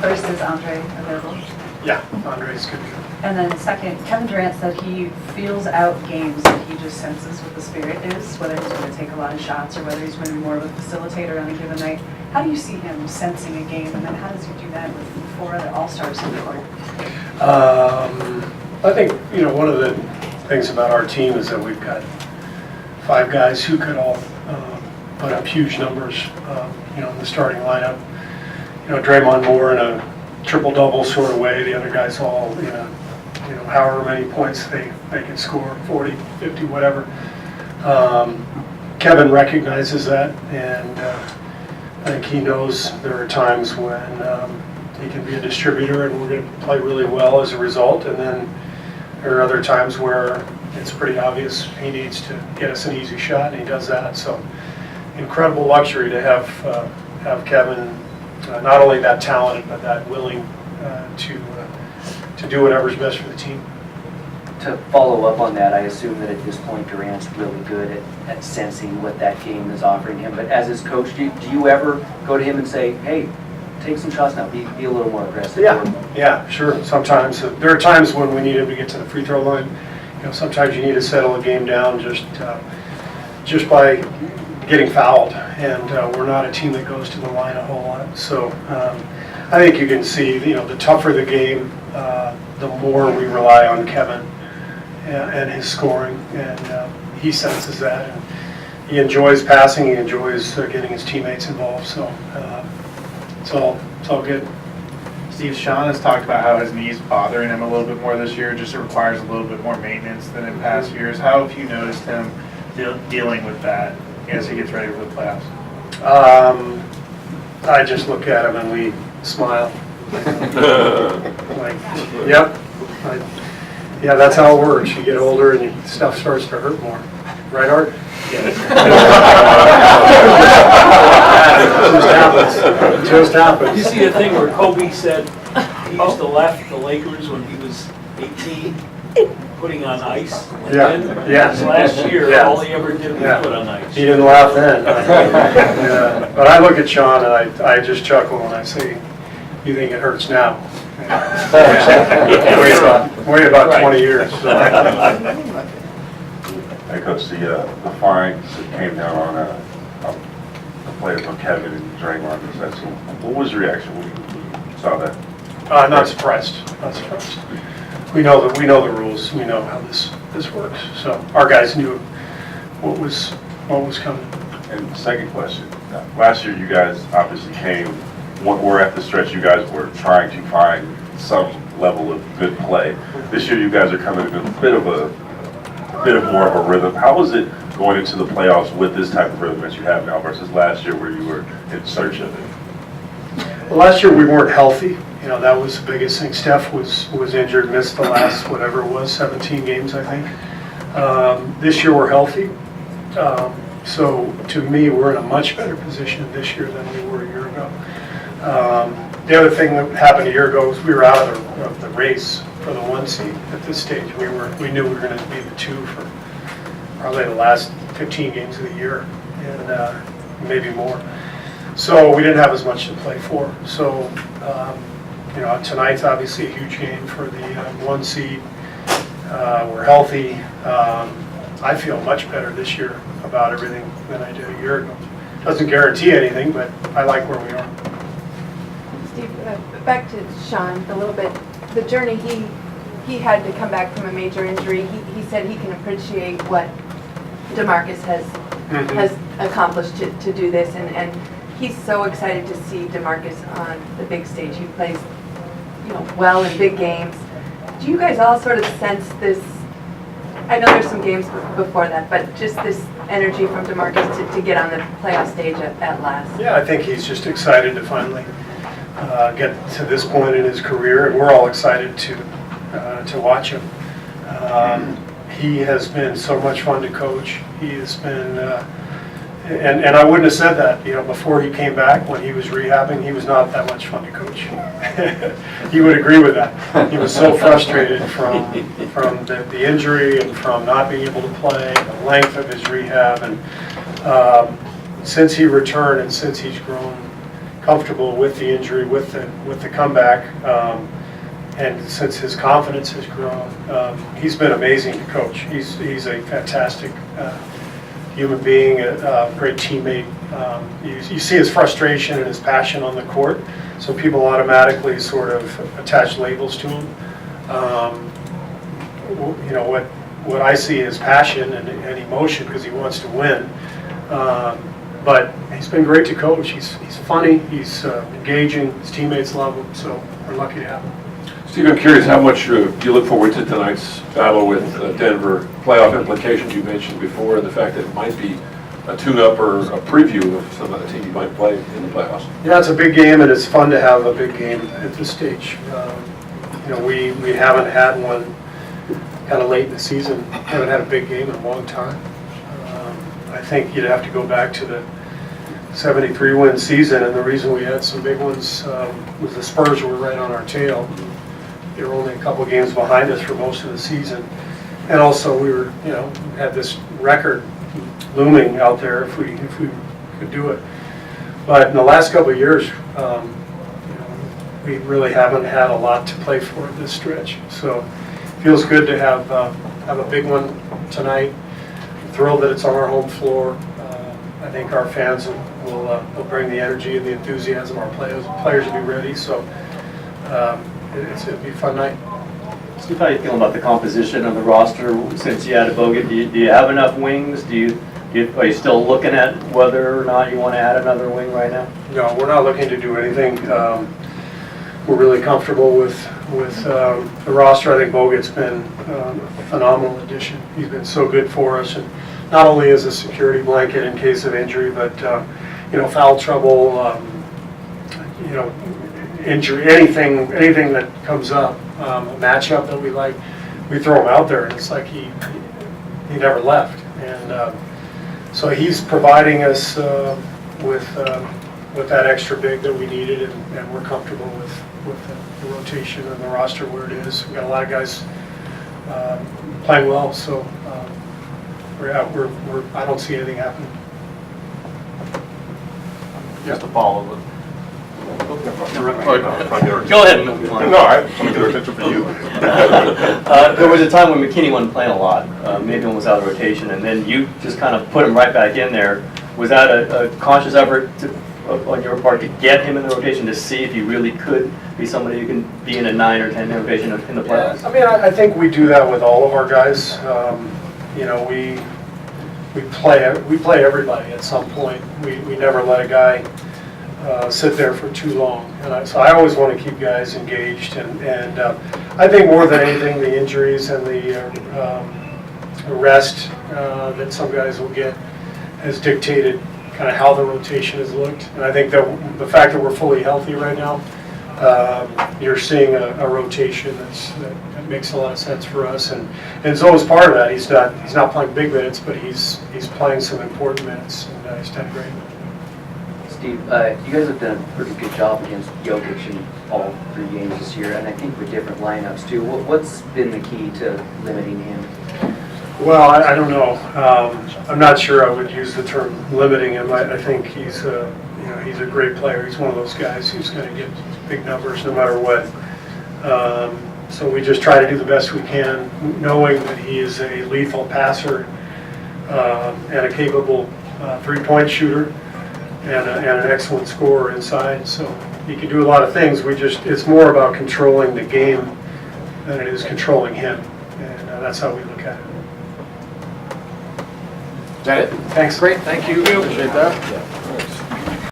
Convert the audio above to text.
first, is Andre available? Yeah, Andre's good. And then second, Kevin Durant said he feels out games that he just senses what the spirit is, whether he's going to take a lot of shots or whether he's going to be more of a facilitator on a given night. How do you see him sensing a game, and then how does he do that with 4 other all-stars in the court? I think, one of the things about our team is that we've got 5 guys who could all put up huge numbers, in the starting lineup. Draymond Moore in a triple-double sort of way. The other guys all, however many points they can score, 40, 50, whatever. Kevin recognizes that, and I think he knows there are times when he can be a distributor and we're going to play really well as a result, and then there are other times where it's pretty obvious he needs to get us an easy shot, and he does that. So incredible luxury to have Kevin, not only that talented, but that willing to do whatever's best for the team. To follow up on that, I assume that at this point Durant's really good at sensing what that game is offering him. But as his coach, do you ever go to him and say, hey, take some shots now, be a little more aggressive? Yeah, sure. Sometimes there are times when we need him to get to the free throw line. Sometimes you need to settle a game down just by getting fouled, and we're not a team that goes to the line a whole lot. So I think you can see, the tougher the game, the more we rely on Kevin and his scoring, and he senses that, and he enjoys passing, he enjoys getting his teammates involved, so it's all good. Steve, Sean has talked about how his knee's bothering him a little bit more this year, just it requires a little bit more maintenance than in past years. How have you noticed him dealing with that as he gets ready for the playoffs? I just look at him and we smile. Yep. Yeah, that's how it works. You get older and stuff starts to hurt more. Right, Art? Yes. It just happens. You see the thing where Kobe said he used to laugh at the Lakers when he was 18, putting on ice. And then last year, all he ever did was put on ice. He didn't laugh then. But I look at Sean and I just chuckle and I say, you think it hurts now? Wait about 20 years. Hey, Coach, the fines that came down on the players on Kevin and Draymond. What was your reaction when you saw that? Not surprised. Not surprised. We know the rules. We know how this works. So our guys knew what was coming. And second question: last year, you guys obviously we're at the stretch. You guys were trying to find some level of good play. This year, you guys are coming in a bit more of a rhythm. How was it going into the playoffs with this type of rhythm that you have now versus last year where you were in search of it? Well, last year we weren't healthy. That was the biggest thing. Steph was injured, missed the last, whatever it was, 17 games, I think. This year we're healthy. So to me, we're in a much better position this year than we were a year ago. The other thing that happened a year ago was we were out of the race for the 1 seed at this stage. We knew we were going to be the 2 for probably the last 15 games of the year, and maybe more. So we didn't have as much to play for. So tonight's obviously a huge game for the 1 seed. We're healthy. I feel much better this year about everything than I did a year ago. Doesn't guarantee anything, but I like where we are. Steve, back to Sean a little bit. The journey he had to come back from a major injury. He said he can appreciate what DeMarcus has accomplished to do this, and he's so excited to see DeMarcus on the big stage. He plays, well in big games. Do you guys all sort of sense this? I know there's some games before that, but just this energy from DeMarcus to get on the playoff stage at last. Yeah, I think he's just excited to finally get to this point in his career, and we're all excited to watch him. He has been so much fun to coach. He has been, and I wouldn't have said that, before he came back. When he was rehabbing, he was not that much fun to coach. He would agree with that. He was so frustrated from the injury and from not being able to play, the length of his rehab, and since he returned and since he's grown comfortable with the injury, with the comeback. And since his confidence has grown, he's been amazing to coach. He's a fantastic human being, a great teammate. You see his frustration and his passion on the court, so people automatically sort of attach labels to him. You know, what I see is passion and emotion because he wants to win. But he's been great to coach. He's funny, he's engaging, his teammates love him, so we're lucky to have him. Steve, I'm curious how much you look forward to tonight's battle with Denver, playoff implications you mentioned before, and the fact that it might be a tune-up or a preview of some of the team you might play in the playoffs. Yeah, it's a big game, and it's fun to have a big game at this stage. You know, we haven't had one kind of late in the season, haven't had a big game in a long time. I think you'd have to go back to the 73-win season, and the reason we had some big ones was the Spurs were right on our tail. They were only a couple games behind us for most of the season. And also we were, you know, had this record looming out there if we could do it. But in the last couple of years, you know, we really haven't had a lot to play for at this stretch. So it feels good to have a big one tonight. Thrilled that it's on our home floor. I think our fans will bring the energy and the enthusiasm. Our players will be ready. So it'll be a fun night. Steve, how are you feeling about the composition of the roster since you added Bogut? Do you have enough wings? Are you still looking at whether or not you want to add another wing right now? No, we're not looking to do anything. We're really comfortable with the roster. I think Bogut's been a phenomenal addition. He's been so good for us, and not only as a security blanket in case of injury, but you know, foul trouble, you know, injury, anything that comes up, a matchup that we like, we throw him out there, and it's like he never left. And so he's providing us with that extra big that we needed, and we're comfortable with the rotation and the roster where it is. We've got a lot of guys playing well, so I don't see anything happening. Just a follow-up. Go ahead. No, I just want to get attention for you. There was a time when McKinnie wasn't playing a lot, maybe almost out of rotation, and then you just kind of put him right back in there. Was that a conscious effort on your part to get him in the rotation to see if he really could be somebody who can be in a 9 or 10 rotation in the playoffs? I mean, I think we do that with all of our guys. You know, we play everybody at some point. We never let a guy sit there for too long, and so I always want to keep guys engaged. And I think more than anything, the injuries and the rest that some guys will get has dictated kind of how the rotation has looked. And I think that the fact that we're fully healthy right now, you're seeing a rotation that makes a lot of sense for us. And Zoe's part of that. He's not playing big minutes, but he's playing some important minutes, and he's done great. Steve, you guys have done a pretty good job against Jokic in all 3 games this year, and I think with different lineups too. What's been the key to limiting him? Well, I don't know. I'm not sure I would use the term limiting him. I think he's a great player. He's one of those guys who's going to get big numbers no matter what. So we just try to do the best we can, knowing that he is a lethal passer and a capable 3-point shooter and an excellent scorer inside. So he can do a lot of things. It's more about controlling the game than it is controlling him, and that's how we look at it. Is that it? Thanks. Great, thank you. Appreciate that.